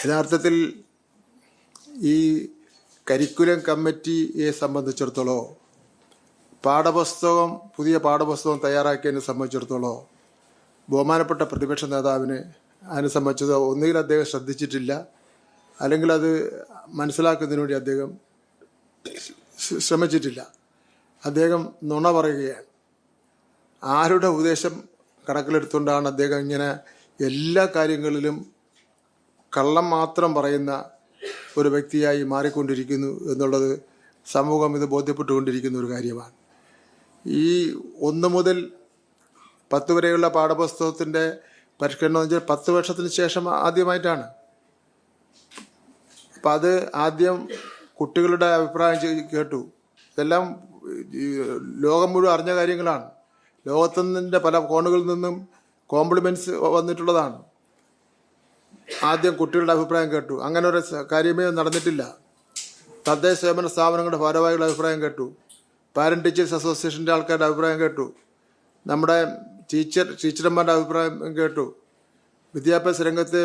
യഥാർത്ഥത്തിൽ ഈ കരിക്കുലം കമ്മിറ്റിയെ സംബന്ധിച്ചിടത്തോളം പുതിയ പാഠപുസ്തകം തയ്യാറാക്കിയതിനെ സംബന്ധിച്ചിടത്തോളം ബഹുമാനപ്പെട്ട പ്രതിപക്ഷ നേതാവിന് അതിനെ സംബന്ധിച്ചത് ഒന്നുകിൽ അദ്ദേഹം ശ്രദ്ധിച്ചിട്ടില്ല, അല്ലെങ്കിൽ അത് മനസ്സിലാക്കുന്നതിന് വേണ്ടി അദ്ദേഹം ശ്രമിച്ചിട്ടില്ല. അദ്ദേഹം നുണ പറയുകയാണ്. ആരുടെ ഉപദേശം കണക്കിലെടുത്തുകൊണ്ടാണ് അദ്ദേഹം ഇങ്ങനെ എല്ലാ കാര്യങ്ങളിലും കള്ളം മാത്രം പറയുന്ന ഒരു വ്യക്തിയായി മാറിക്കൊണ്ടിരിക്കുന്നു എന്നുള്ളത് സമൂഹം ഇത് ബോധ്യപ്പെട്ടുകൊണ്ടിരിക്കുന്ന ഒരു കാര്യമാണ്. ഈ 1 മുതൽ 10 വരെയുള്ള പാഠപുസ്തകത്തിൻ്റെ പരിഷ്കരണം എന്ന് വെച്ചാൽ 10 വർഷത്തിന് ശേഷം ആദ്യമായിട്ടാണ്. അപ്പം അത് ആദ്യം കുട്ടികളുടെ അഭിപ്രായം കേട്ടു. ഇതെല്ലാം ലോകം മുഴുവൻ അറിഞ്ഞ കാര്യങ്ങളാണ്. ലോകത്തിൻ്റെ പല കോണുകളിൽ നിന്നും കോംപ്ലിമെൻറ്റ്സ് വന്നിട്ടുള്ളതാണ്. ആദ്യം കുട്ടികളുടെ അഭിപ്രായം കേട്ടു. അങ്ങനെ ഒരു കാര്യമേ നടന്നിട്ടില്ല. തദ്ദേശ സ്വയംഭരണ സ്ഥാപനങ്ങളുടെ ഭാരവാഹികളുടെ അഭിപ്രായം കേട്ടു. പാരന്റ് ടീച്ചേഴ്സ് അസോസിയേഷൻ്റെ ആൾക്കാരുടെ അഭിപ്രായം കേട്ടു. നമ്മുടെ ടീച്ചർമാരുടെ അഭിപ്രായം കേട്ടു. വിദ്യാഭ്യാസ രംഗത്തെ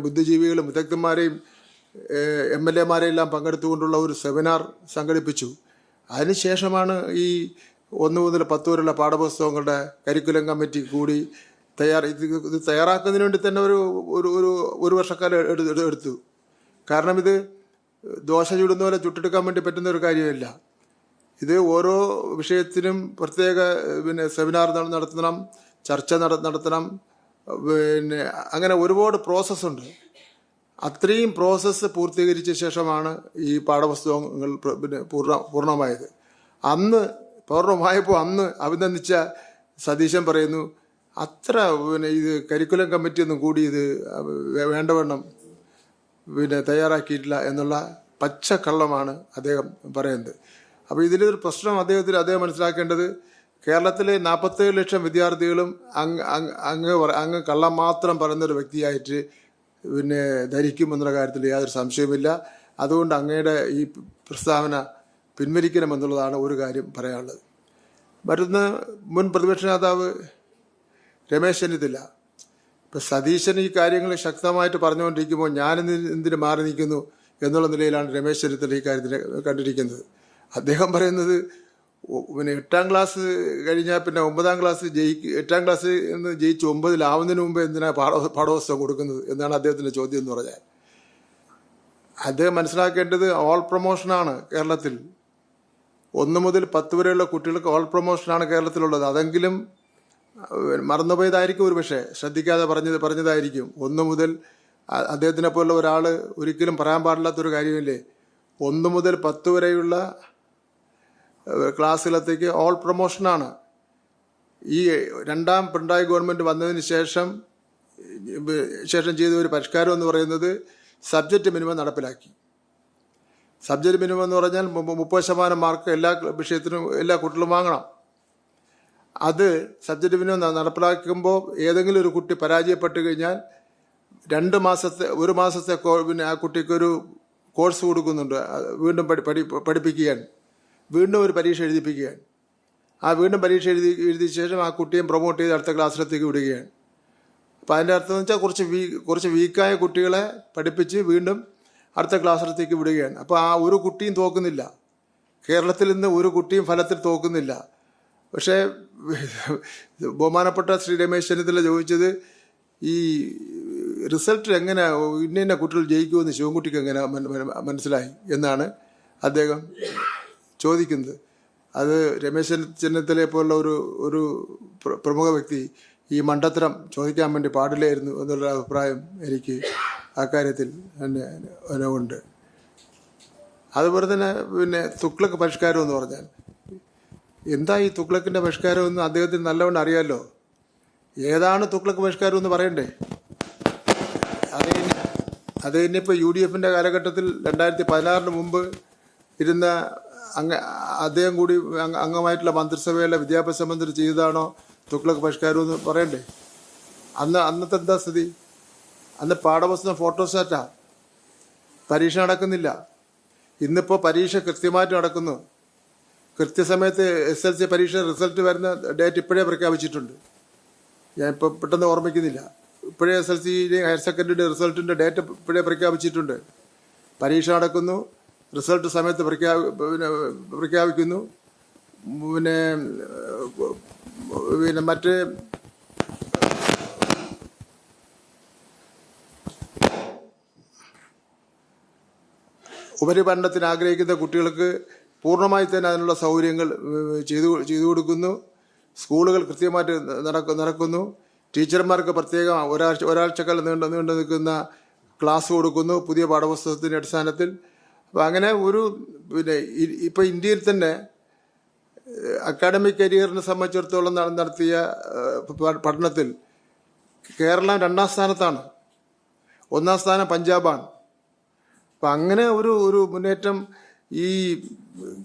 ബുദ്ധിജീവികളും വിദഗ്ധന്മാരെയും MLA എല്ലാം പങ്കെടുത്തുകൊണ്ടുള്ള ഒരു സെമിനാർ സംഘടിപ്പിച്ചു. അതിനുശേഷമാണ് ഈ 1 മുതൽ 10 വരെയുള്ള പാഠപുസ്തകങ്ങളുടെ കരിക്കുലം കമ്മിറ്റി കൂടി ഇത് തയ്യാറാക്കുന്നതിന് വേണ്ടി തന്നെ ഒരു വർഷക്കാലം എടുത്തു. കാരണം ഇത് ദോശ ചുടുന്ന പോലെ ചുട്ടെടുക്കാൻ വേണ്ടി പറ്റുന്ന ഒരു കാര്യമില്ല. ഇത് ഓരോ വിഷയത്തിനും പ്രത്യേക സെമിനാർ നടത്തണം, ചർച്ച നടത്തണം, അങ്ങനെ ഒരുപാട് പ്രോസസ്സുണ്ട്. അത്രയും പ്രോസസ്സ് പൂർത്തീകരിച്ച ശേഷമാണ് ഈ പാഠപുസ്തകങ്ങൾ പൂർണ്ണമായത്. പൂർണ്ണമായപ്പോൾ അന്ന് അഭിനന്ദിച്ച സതീശൻ പറയുന്നു, അത്ര ഇത് കരിക്കുലം കമ്മിറ്റി ഒന്നും കൂടി ഇത് വേണ്ടവണ്ണം തയ്യാറാക്കിയിട്ടില്ല എന്നുള്ള പച്ചക്കള്ളമാണ് അദ്ദേഹം പറയുന്നത്. അപ്പോൾ ഇതിലൊരു പ്രശ്നം അദ്ദേഹം മനസ്സിലാക്കേണ്ടത്, കേരളത്തിലെ 47 ലക്ഷം വിദ്യാർത്ഥികളും അങ്ങ് കള്ളം മാത്രം പറയുന്നൊരു വ്യക്തിയായിട്ട് ധരിക്കുമെന്നുള്ള കാര്യത്തിൽ യാതൊരു സംശയവുമില്ല. അതുകൊണ്ട് അങ്ങയുടെ ഈ പ്രസ്താവന പിൻവലിക്കണമെന്നുള്ളതാണ് ഒരു കാര്യം പറയാനുള്ളത്. മറ്റൊന്ന്, മുൻ പ്രതിപക്ഷ നേതാവ് രമേശ് ചെന്നിത്തല, ഇപ്പം സതീശൻ ഈ കാര്യങ്ങൾ ശക്തമായിട്ട് പറഞ്ഞുകൊണ്ടിരിക്കുമ്പോൾ എന്തിനു മാറി നിൽക്കുന്നു എന്നുള്ള നിലയിലാണ് രമേശ് ചെന്നിത്തല ഈ കാര്യത്തിൽ കണ്ടിരിക്കുന്നത്. അദ്ദേഹം പറയുന്നത് 8ാം ക്ലാസ് കഴിഞ്ഞാൽ പിന്നെ 9ാം ക്ലാസ് 8ാം ക്ലാസ് എന്ന് ജയിച്ച് 9-ലാവുന്നതിന് മുമ്പ് എന്തിനാ പാഠപുസ്തകം കൊടുക്കുന്നത് എന്നാണ് അദ്ദേഹത്തിൻ്റെ ചോദ്യം എന്ന് പറഞ്ഞാൽ. അദ്ദേഹം മനസ്സിലാക്കേണ്ടത് ഓൾ പ്രൊമോഷനാണ് കേരളത്തിൽ. 1 മുതൽ 10 വരെയുള്ള കുട്ടികൾക്ക് ഓൾ പ്രൊമോഷനാണ് കേരളത്തിലുള്ളത്. അതെങ്കിലും മറന്നുപോയതായിരിക്കും, ഒരു പക്ഷേ ശ്രദ്ധിക്കാതെ പറഞ്ഞതായിരിക്കും. 1 മുതൽ അദ്ദേഹത്തിനെ പോലുള്ള ഒരാൾ ഒരിക്കലും പറയാൻ പാടില്ലാത്തൊരു കാര്യമില്ലേ, 1 മുതൽ 10 വരെയുള്ള ക്ലാസ്സുകളത്തേക്ക് ഓൾ പ്രൊമോഷനാണ്. ഈ 2ാം പിണറായി ഗവൺമെൻറ് വന്നതിന് ശേഷം ചെയ്ത ഒരു പരിഷ്കാരം എന്ന് പറയുന്നത് സബ്ജക്റ്റ് മിനിമം നടപ്പിലാക്കി. സബ്ജക്റ്റ് മിനിമം എന്ന് പറഞ്ഞാൽ 30% മാർക്ക് എല്ലാ വിഷയത്തിനും എല്ലാ കുട്ടികളും വാങ്ങണം. അത് സബ്ജക്റ്റ് മിനിമം നടപ്പിലാക്കുമ്പോൾ ഏതെങ്കിലും ഒരു കുട്ടി പരാജയപ്പെട്ട് കഴിഞ്ഞാൽ 1 മാസത്തെ ആ കുട്ടിക്കൊരു കോഴ്സ് കൊടുക്കുന്നുണ്ട്. വീണ്ടും പഠിപ്പിക്കുകയാണ്, വീണ്ടും ഒരു പരീക്ഷ എഴുതിപ്പിക്കുകയാണ്. വീണ്ടും പരീക്ഷ എഴുതിയ ശേഷം ആ കുട്ടിയെ പ്രൊമോട്ട് ചെയ്ത് അടുത്ത ക്ലാസ്സിലേക്ക് വിടുകയാണ്. അപ്പോൾ അതിൻ്റെ അർത്ഥം എന്ന് വെച്ചാൽ കുറച്ച് വീക്കായ കുട്ടികളെ പഠിപ്പിച്ച് വീണ്ടും അടുത്ത ക്ലാസ്സിലേക്ക് വിടുകയാണ്. അപ്പോൾ ആ ഒരു കുട്ടിയും തോക്കുന്നില്ല. കേരളത്തിൽ നിന്ന് ഒരു കുട്ടിയും ഫലത്തിൽ തോക്കുന്നില്ല. പക്ഷേ ബഹുമാനപ്പെട്ട ശ്രീ രമേശ് ചെന്നിത്തല ചോദിച്ചത്, ഈ റിസൾട്ട് എങ്ങനെ ഇന്ന കുട്ടികൾ ജയിക്കുമെന്ന് ശിവൻകുട്ടിക്ക് എങ്ങനെ മനസ്സിലായി എന്നാണ് അദ്ദേഹം ചോദിക്കുന്നത്. അത് രമേശ് ചെന്നിത്തലയെ പോലുള്ള ഒരു പ്രമുഖ വ്യക്തി ഈ മണ്ടത്തരം ചോദിക്കാൻ വേണ്ടി പാടില്ലായിരുന്നു എന്നുള്ള അഭിപ്രായം എനിക്ക് അക്കാര്യത്തിൽ തന്നെ ഉണ്ട്. അതുപോലെ തന്നെ തുഗ്ലക്ക് പരിഷ്കാരം എന്ന് പറഞ്ഞാൽ എന്താ ഈ തുഗ്ലക്കിൻ്റെ പരിഷ്കാരം എന്ന് അദ്ദേഹത്തിന് നല്ലവണ്ണം അറിയാമല്ലോ. ഏതാണ് തുഗ്ലക്ക് പരിഷ്കാരം എന്ന് പറയണ്ടേ? അത് ഇനിയിപ്പോൾ UDFൻ്റെ കാലഘട്ടത്തിൽ 2016 മുമ്പ് ഇരുന്ന അദ്ദേഹം കൂടി അംഗമായിട്ടുള്ള മന്ത്രിസഭയിലെ വിദ്യാഭ്യാസ മന്ത്രി ചെയ്തതാണോ തുഗ്ലക്ക് പരിഷ്കാരം എന്ന് പറയണ്ടേ? അന്നത്തെ എന്താ സ്ഥിതി? അന്ന് പാഠപുസ്തകം ഫോട്ടോസ്റ്റാറ്റാ, പരീക്ഷ നടക്കുന്നില്ല. ഇന്നിപ്പോൾ പരീക്ഷ കൃത്യമായിട്ട് നടക്കുന്നു. കൃത്യസമയത്ത് SLC പരീക്ഷ റിസൾട്ട് വരുന്ന ഡേറ്റ് ഇപ്പോഴേ പ്രഖ്യാപിച്ചിട്ടുണ്ട്. ഞാൻ ഇപ്പോൾ പെട്ടെന്ന് ഓർമ്മിക്കുന്നില്ല. ഇപ്പോഴേ SLC ഹയർ സെക്കൻഡറിയുടെ റിസൾട്ടിൻ്റെ ഡേറ്റ് ഇപ്പോഴേ പ്രഖ്യാപിച്ചിട്ടുണ്ട്. പരീക്ഷ നടക്കുന്നു, റിസൾട്ട് സമയത്ത് പ്രഖ്യാപിക്കുന്നു. പിന്നെ മറ്റ് ഉപരിപഠനത്തിന് ആഗ്രഹിക്കുന്ന കുട്ടികൾക്ക് പൂർണ്ണമായി തന്നെ അതിനുള്ള സൗകര്യങ്ങൾ ചെയ്തു കൊടുക്കുന്നു. സ്കൂളുകൾ കൃത്യമായിട്ട് നടക്കുന്നു. ടീച്ചർമാർക്ക് പ്രത്യേകം ഒരാഴ്ചക്കാലം നീണ്ടു നിൽക്കുന്ന ക്ലാസ് കൊടുക്കുന്നു പുതിയ പാഠപുസ്തകത്തിൻ്റെ അടിസ്ഥാനത്തിൽ. അപ്പം അങ്ങനെ ഇപ്പം ഇന്ത്യയിൽ തന്നെ അക്കാഡമിക് കരിയറിനെ സംബന്ധിച്ചിടത്തോളം നടത്തിയ പഠനത്തിൽ കേരളം 2ാം സ്ഥാനത്താണ്. 1ാം സ്ഥാനം പഞ്ചാബാണ്. അപ്പം അങ്ങനെ ഒരു മുന്നേറ്റം ഈ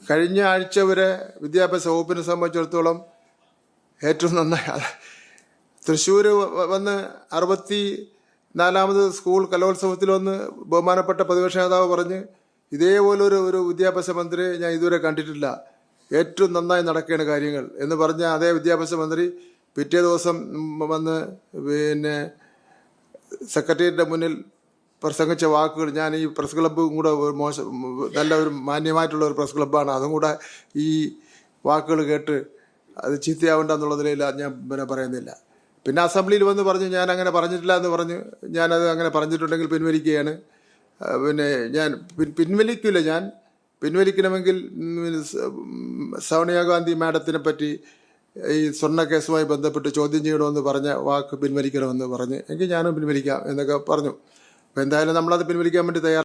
കഴിഞ്ഞ ആഴ്ച വരെ വിദ്യാഭ്യാസ വകുപ്പിനെ സംബന്ധിച്ചിടത്തോളം ഏറ്റവും നന്നായി. തൃശ്ശൂർ വന്ന് 64ാമത് സ്കൂൾ കലോത്സവത്തിൽ വന്ന് ബഹുമാനപ്പെട്ട പ്രതിപക്ഷ നേതാവ് പറഞ്ഞ് ഇതേപോലൊരു വിദ്യാഭ്യാസ മന്ത്രിയെ ഞാൻ ഇതുവരെ കണ്ടിട്ടില്ല, ഏറ്റവും നന്നായി നടക്കുകയാണ് കാര്യങ്ങൾ എന്ന് പറഞ്ഞ അതേ വിദ്യാഭ്യാസ മന്ത്രി പിറ്റേ ദിവസം വന്ന് സെക്രട്ടേറിയറ്റിൻ്റെ മുന്നിൽ പ്രസംഗിച്ച വാക്കുകൾ ഞാൻ ഈ പ്രസ് ക്ലബ്ബും കൂടെ നല്ല ഒരു മാന്യമായിട്ടുള്ള ഒരു പ്രസ് ക്ലബ്ബാണ്, അതും കൂടെ ഈ വാക്കുകൾ കേട്ട് അത് ചീത്തയാവേണ്ട എന്നുള്ളതിൽ ഞാൻ പറയുന്നില്ല. പിന്നെ അസംബ്ലിയിൽ വന്ന് പറഞ്ഞു ഞാൻ അങ്ങനെ പറഞ്ഞിട്ടില്ല എന്ന് പറഞ്ഞ് ഞാനത് അങ്ങനെ പറഞ്ഞിട്ടുണ്ടെങ്കിൽ പിൻവലിക്കുകയാണ്. ഞാൻ പിൻവലിക്കില്ല. ഞാൻ പിൻവലിക്കണമെങ്കിൽ സോണിയാഗാന്ധി മാഡത്തിനെ പറ്റി ഈ സ്വർണ്ണ കേസുമായി ബന്ധപ്പെട്ട് ചോദ്യം ചെയ്യണമെന്ന് പറഞ്ഞ വാക്ക് പിൻവലിക്കണമെന്ന് പറഞ്ഞ് എങ്കിൽ ഞാനും പിൻവലിക്കാം എന്നൊക്കെ പറഞ്ഞു. അപ്പോൾ എന്തായാലും നമ്മളത് പിൻവലിക്കാൻ വേണ്ടി തയ്യാറാണ്.